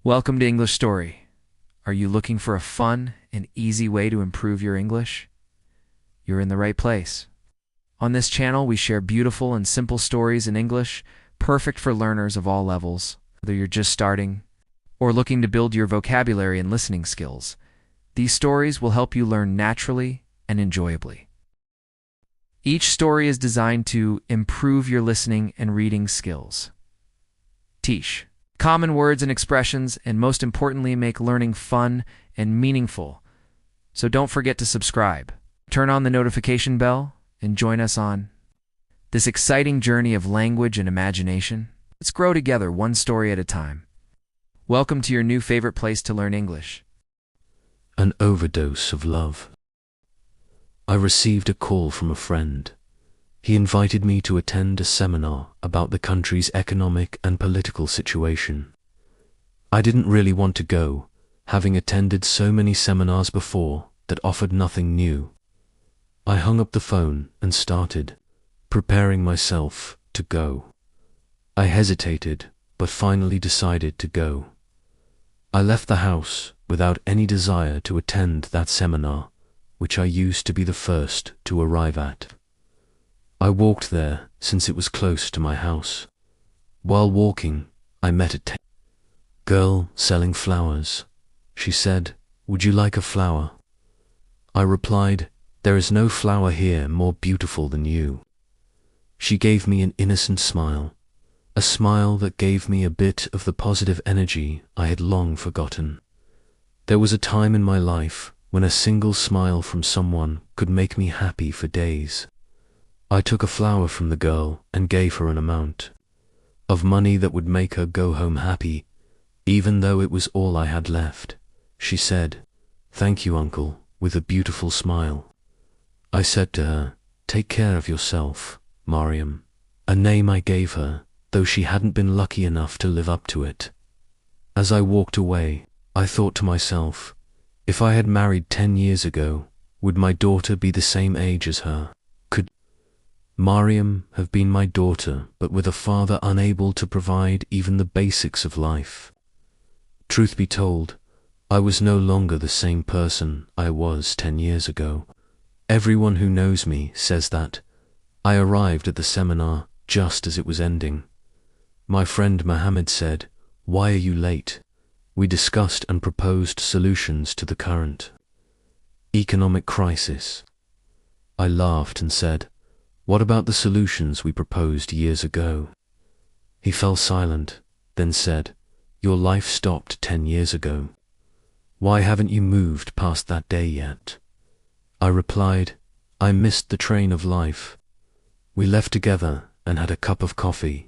Welcome to English Story. Are you looking for a fun and easy way to improve your English? You're in the right place. On this channel, we share beautiful and simple stories in English, perfect for learners of all levels, whether you're just starting or looking to build your vocabulary and listening skills. These stories will help you learn naturally and enjoyably. Each story is designed to improve your listening and reading skills. Teach common words and expressions, and most importantly, make learning fun and meaningful. So don't forget to subscribe. Turn on the notification bell and join us on this exciting journey of language and imagination. Let's grow together one story at a time. Welcome to your new favorite place to learn English. An overdose of love. I received a call from a friend. He invited me to attend a seminar about the country's economic and political situation. I didn't really want to go, having attended so many seminars before that offered nothing new. I hung up the phone and started preparing myself to go. I hesitated, but finally decided to go. I left the house without any desire to attend that seminar, which I used to be the first to arrive at. I walked there since it was close to my house. While walking, I met a girl selling flowers. She said, "Would you like a flower?" I replied, "There is no flower here more beautiful than you." She gave me an innocent smile, a smile that gave me a bit of the positive energy I had long forgotten. There was a time in my life when a single smile from someone could make me happy for days. I took a flower from the girl and gave her an amount of money that would make her go home happy, even though it was all I had left. She said, "Thank you, uncle," with a beautiful smile. I said to her, "Take care of yourself, Mariam," a name I gave her, though she hadn't been lucky enough to live up to it. As I walked away, I thought to myself, if I had married 10 years ago, would my daughter be the same age as her? Could Mariam have been my daughter, but with a father unable to provide even the basics of life? Truth be told, I was no longer the same person I was 10 years ago. Everyone who knows me says that. I arrived at the seminar just as it was ending. My friend Mohammed said, "Why are you late?" We discussed and proposed solutions to the current economic crisis. I laughed and said, "What about the solutions we proposed years ago?" He fell silent, then said, "Your life stopped 10 years ago. Why haven't you moved past that day yet?" I replied, "I missed the train of life." We left together and had a cup of coffee,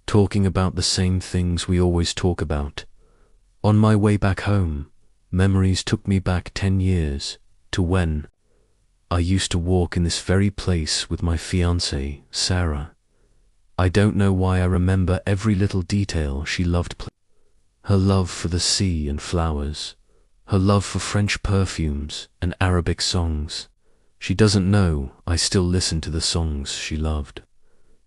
talking about the same things we always talk about. On my way back home, memories took me back 10 years to when I used to walk in this very place with my fiancée, Sarah. I don't know why I remember every little detail she loved. Her love for the sea and flowers, her love for French perfumes and Arabic songs. She doesn't know I still listen to the songs she loved.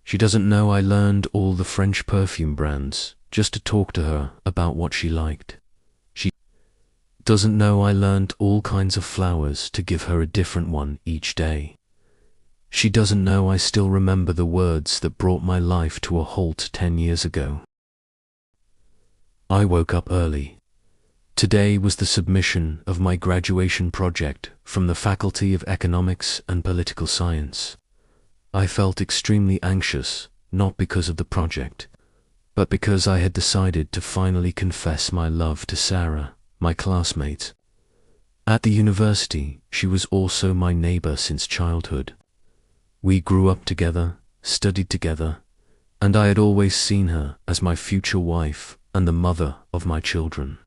She doesn't know I learned all the French perfume brands just to talk to her about what she liked. She doesn't know I learned all kinds of flowers to give her a different one each day. She doesn't know I still remember the words that brought my life to a halt 10 years ago. I woke up early. Today was the submission of my graduation project from the Faculty of Economics and Political Science. I felt extremely anxious, not because of the project, but because I had decided to finally confess my love to Sarah, my classmate. At the university, she was also my neighbor since childhood. We grew up together, studied together, and I had always seen her as my future wife and the mother of my children.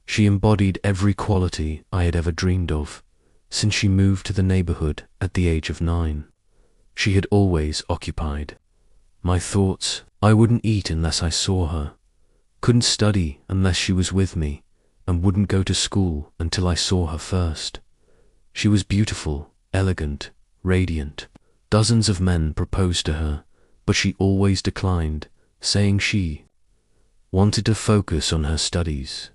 She embodied every quality I had ever dreamed of, since she moved to the neighborhood at the age of 9. She had always occupied my thoughts. I wouldn't eat unless I saw her, couldn't study unless she was with me, and wouldn't go to school until I saw her first. She was beautiful, elegant, radiant. Dozens of men proposed to her, but she always declined, saying she wanted to focus on her studies.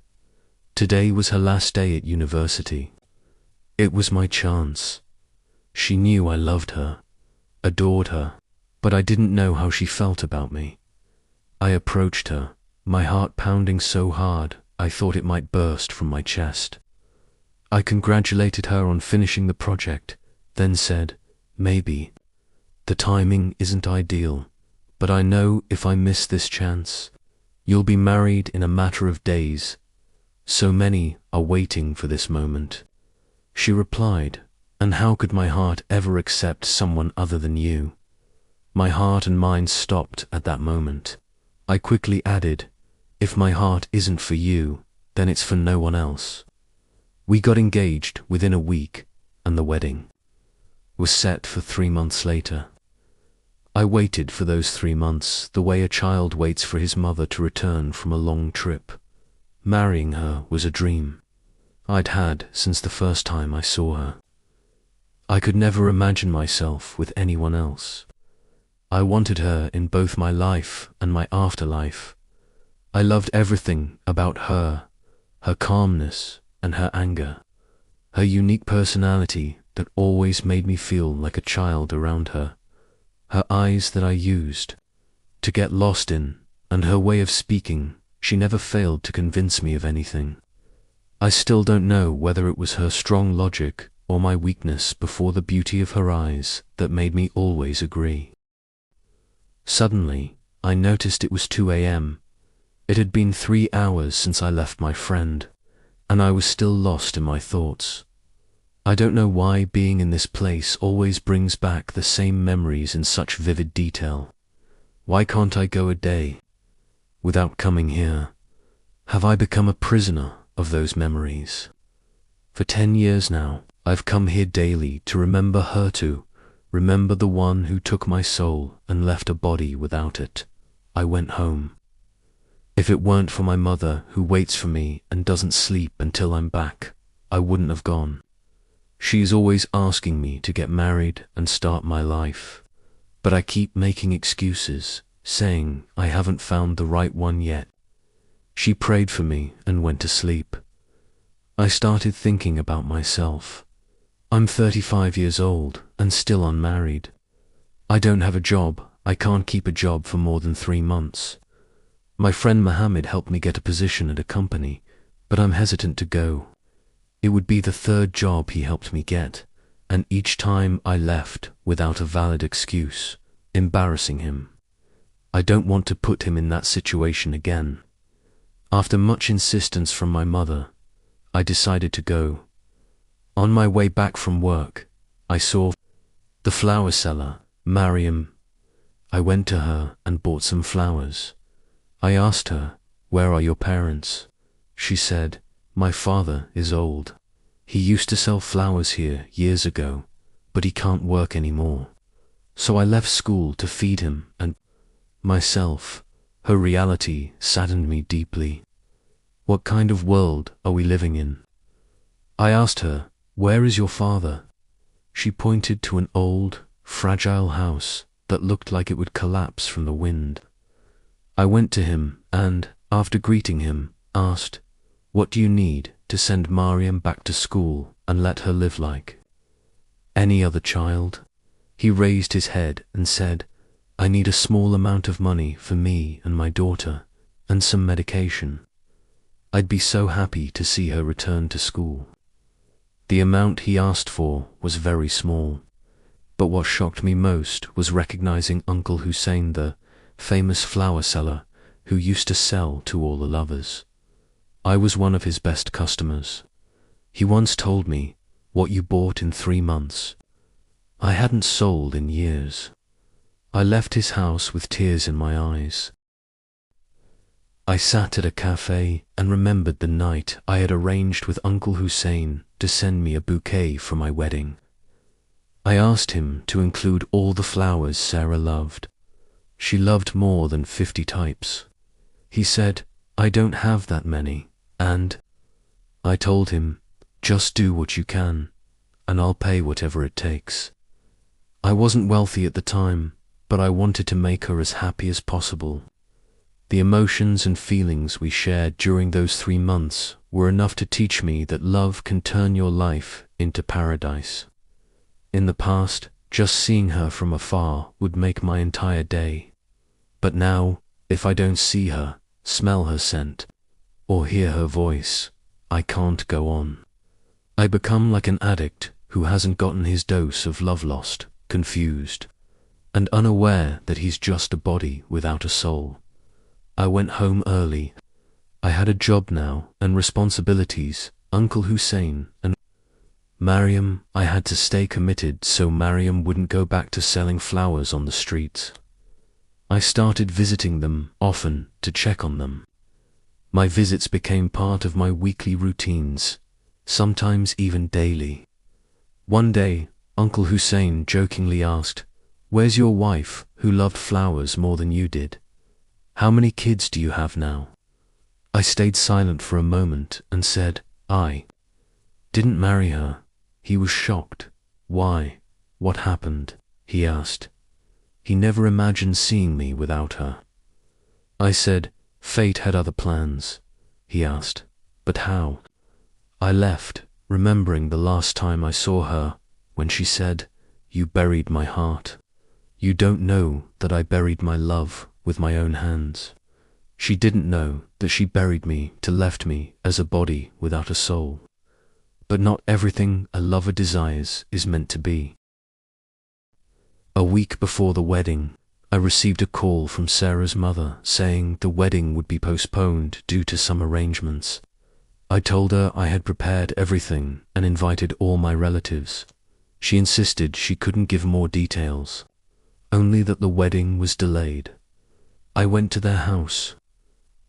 Today was her last day at university. It was my chance. She knew I loved her, adored her, but I didn't know how she felt about me. I approached her, my heart pounding so hard I thought it might burst from my chest. I congratulated her on finishing the project, then said, "Maybe. The timing isn't ideal, but I know if I miss this chance, you'll be married in a matter of days. So many are waiting for this moment." She replied, "And how could my heart ever accept someone other than you?" My heart and mind stopped at that moment. I quickly added, "If my heart isn't for you, then it's for no one else." We got engaged within a week, and the wedding was set for 3 months later. I waited for those 3 months the way a child waits for his mother to return from a long trip. Marrying her was a dream I'd had since the first time I saw her. I could never imagine myself with anyone else. I wanted her in both my life and my afterlife. I loved everything about her, her calmness and her anger, her unique personality that always made me feel like a child around her, her eyes that I used to get lost in, and her way of speaking. She never failed to convince me of anything. I still don't know whether it was her strong logic or my weakness before the beauty of her eyes that made me always agree. Suddenly, I noticed it was 2 a.m. It had been 3 hours since I left my friend, and I was still lost in my thoughts. I don't know why being in this place always brings back the same memories in such vivid detail. Why can't I go a day without coming here? Have I become a prisoner of those memories? For 10 years now, I've come here daily to remember her, to remember the one who took my soul and left a body without it. I went home. If it weren't for my mother who waits for me and doesn't sleep until I'm back, I wouldn't have gone. She's always asking me to get married and start my life, but I keep making excuses, saying I haven't found the right one yet. She prayed for me and went to sleep. I started thinking about myself. I'm 35 years old and still unmarried. I don't have a job. I can't keep a job for more than 3 months. My friend Mohammed helped me get a position at a company, but I'm hesitant to go. It would be the 3rd job he helped me get, and each time I left without a valid excuse, embarrassing him. I don't want to put him in that situation again. After much insistence from my mother, I decided to go. On my way back from work, I saw the flower seller, Mariam. I went to her and bought some flowers. I asked her, "Where are your parents?" She said, "My father is old. He used to sell flowers here years ago, but he can't work anymore. So I left school to feed him and myself." Her reality saddened me deeply. What kind of world are we living in? I asked her, "Where is your father?" She pointed to an old, fragile house that looked like it would collapse from the wind. I went to him and, after greeting him, asked, "What do you need to send Mariam back to school and let her live like any other child?" He raised his head and said, "I need a small amount of money for me and my daughter, and some medication. I'd be so happy to see her return to school." The amount he asked for was very small, but what shocked me most was recognizing Uncle Hussein, the famous flower seller who used to sell to all the lovers. I was one of his best customers. He once told me, "What you bought in 3 months, I hadn't sold in years." I left his house with tears in my eyes. I sat at a cafe and remembered the night I had arranged with Uncle Hussein to send me a bouquet for my wedding. I asked him to include all the flowers Sarah loved. She loved more than 50 types. He said, "I don't have that many," and I told him, "Just do what you can, and I'll pay whatever it takes." I wasn't wealthy at the time, but I wanted to make her as happy as possible. The emotions and feelings we shared during those 3 months were enough to teach me that love can turn your life into paradise. In the past, just seeing her from afar would make my entire day. But now, if I don't see her, smell her scent, or hear her voice, I can't go on. I become like an addict who hasn't gotten his dose of love, lost, confused, and unaware that he's just a body without a soul. I went home early. I had a job now and responsibilities, Uncle Hussein and Mariam. I had to stay committed so Mariam wouldn't go back to selling flowers on the streets. I started visiting them often to check on them. My visits became part of my weekly routines, sometimes even daily. One day, Uncle Hussein jokingly asked, "Where's your wife, who loved flowers more than you did? How many kids do you have now?" I stayed silent for a moment and said, "I didn't marry her." He was shocked. "Why? What happened?" he asked. He never imagined seeing me without her. I said, "Fate had other plans." He asked, "But how?" I left, remembering the last time I saw her, when she said, "You buried my heart. You don't know that I buried my love with my own hands." She didn't know that she buried me to left me as a body without a soul. But not everything a lover desires is meant to be. A week before the wedding, I received a call from Sarah's mother saying the wedding would be postponed due to some arrangements. I told her I had prepared everything and invited all my relatives. She insisted she couldn't give more details, only that the wedding was delayed. I went to their house,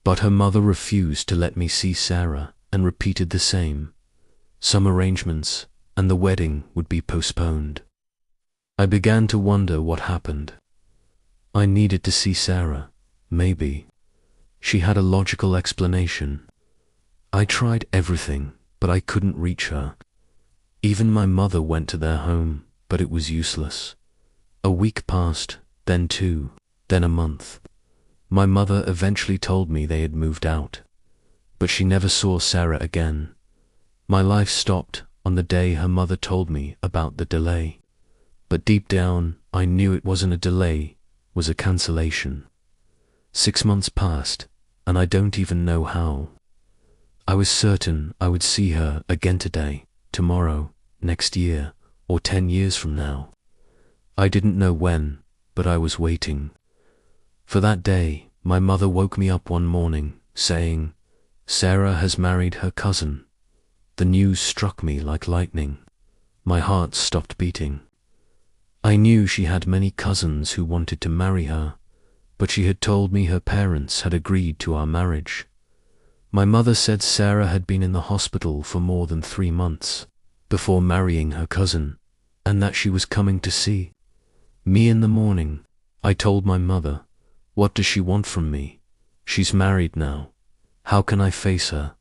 but her mother refused to let me see Sarah and repeated the same. Some arrangements, and the wedding would be postponed. I began to wonder what happened. I needed to see Sarah, maybe. She had a logical explanation. I tried everything, but I couldn't reach her. Even my mother went to their home, but it was useless. A week passed, then 2, then a month. My mother eventually told me they had moved out, but she never saw Sarah again. My life stopped on the day her mother told me about the delay. But deep down, I knew it wasn't a delay, was a cancellation. 6 months passed, and I don't even know how. I was certain I would see her again today, tomorrow, next year, or 10 years from now. I didn't know when, but I was waiting. For that day, my mother woke me up one morning, saying, "Sarah has married her cousin." The news struck me like lightning. My heart stopped beating. I knew she had many cousins who wanted to marry her, but she had told me her parents had agreed to our marriage. My mother said Sarah had been in the hospital for more than 3 months before marrying her cousin, and that she was coming to see me in the morning. I told my mother, "What does she want from me? She's married now. How can I face her?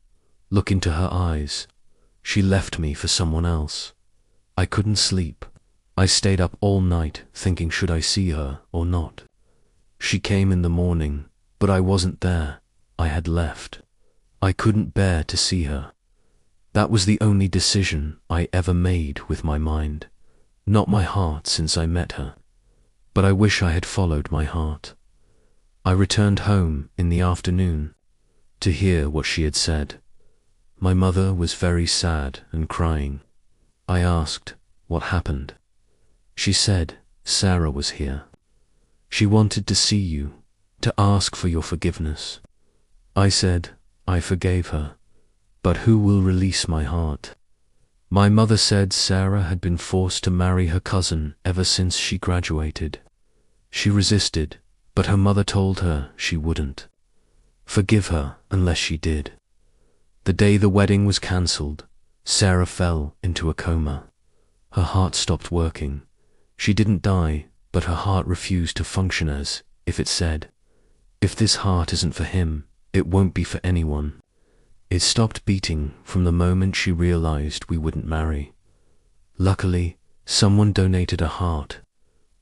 Look into her eyes. She left me for someone else." I couldn't sleep. I stayed up all night thinking, should I see her or not? She came in the morning, but I wasn't there. I had left. I couldn't bear to see her. That was the only decision I ever made with my mind, not my heart since I met her. But I wish I had followed my heart. I returned home in the afternoon to hear what she had said. My mother was very sad and crying. I asked, "What happened?" She said, "Sarah was here. She wanted to see you, to ask for your forgiveness." I said, "I forgave her, but who will release my heart?" My mother said Sarah had been forced to marry her cousin ever since she graduated. She resisted, but her mother told her she wouldn't forgive her unless she did. The day the wedding was cancelled, Sarah fell into a coma. Her heart stopped working. She didn't die, but her heart refused to function as if it said, "If this heart isn't for him, it won't be for anyone." It stopped beating from the moment she realized we wouldn't marry. Luckily, someone donated a heart.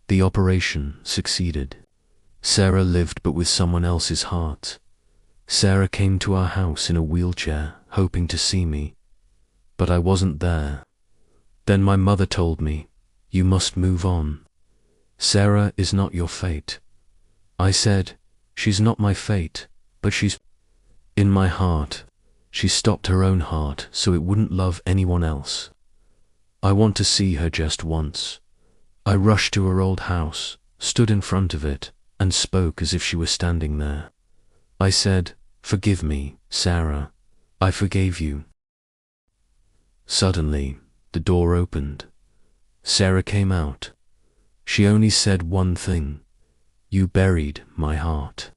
The operation succeeded. Sarah lived but with someone else's heart. Sarah came to our house in a wheelchair, hoping to see me, but I wasn't there. Then my mother told me, "You must move on. Sarah is not your fate." I said, "She's not my fate, but she's in my heart." She stopped her own heart so it wouldn't love anyone else. I want to see her just once. I rushed to her old house, stood in front of it, and spoke as if she were standing there. I said, "Forgive me, Sarah. I forgave you." Suddenly, the door opened. Sarah came out. She only said one thing: "You buried my heart."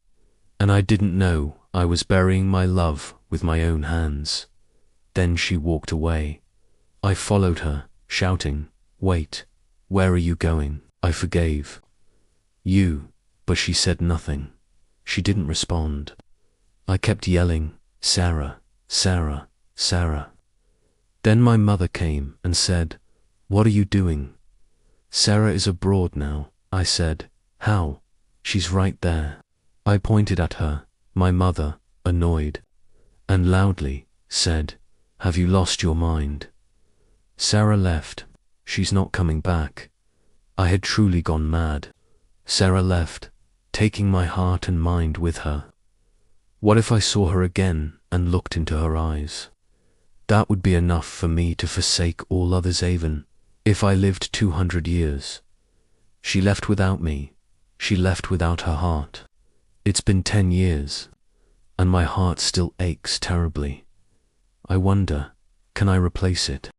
And I didn't know I was burying my love with my own hands. Then she walked away. I followed her, shouting, "Wait, where are you going?" I forgave you, but she said nothing. She didn't respond. I kept yelling, "Sarah, Sarah, Sarah." Then my mother came and said, "What are you doing?" "Sarah is abroad now," I said. "How?" "She's right there." I pointed at her. My mother, annoyed and loudly, said, "Have you lost your mind? Sarah left. She's not coming back." I had truly gone mad. Sarah left, taking my heart and mind with her. What if I saw her again and looked into her eyes? That would be enough for me to forsake all others, even if I lived 200 years. She left without me. She left without her heart. It's been 10 years, and my heart still aches terribly. I wonder, can I replace it?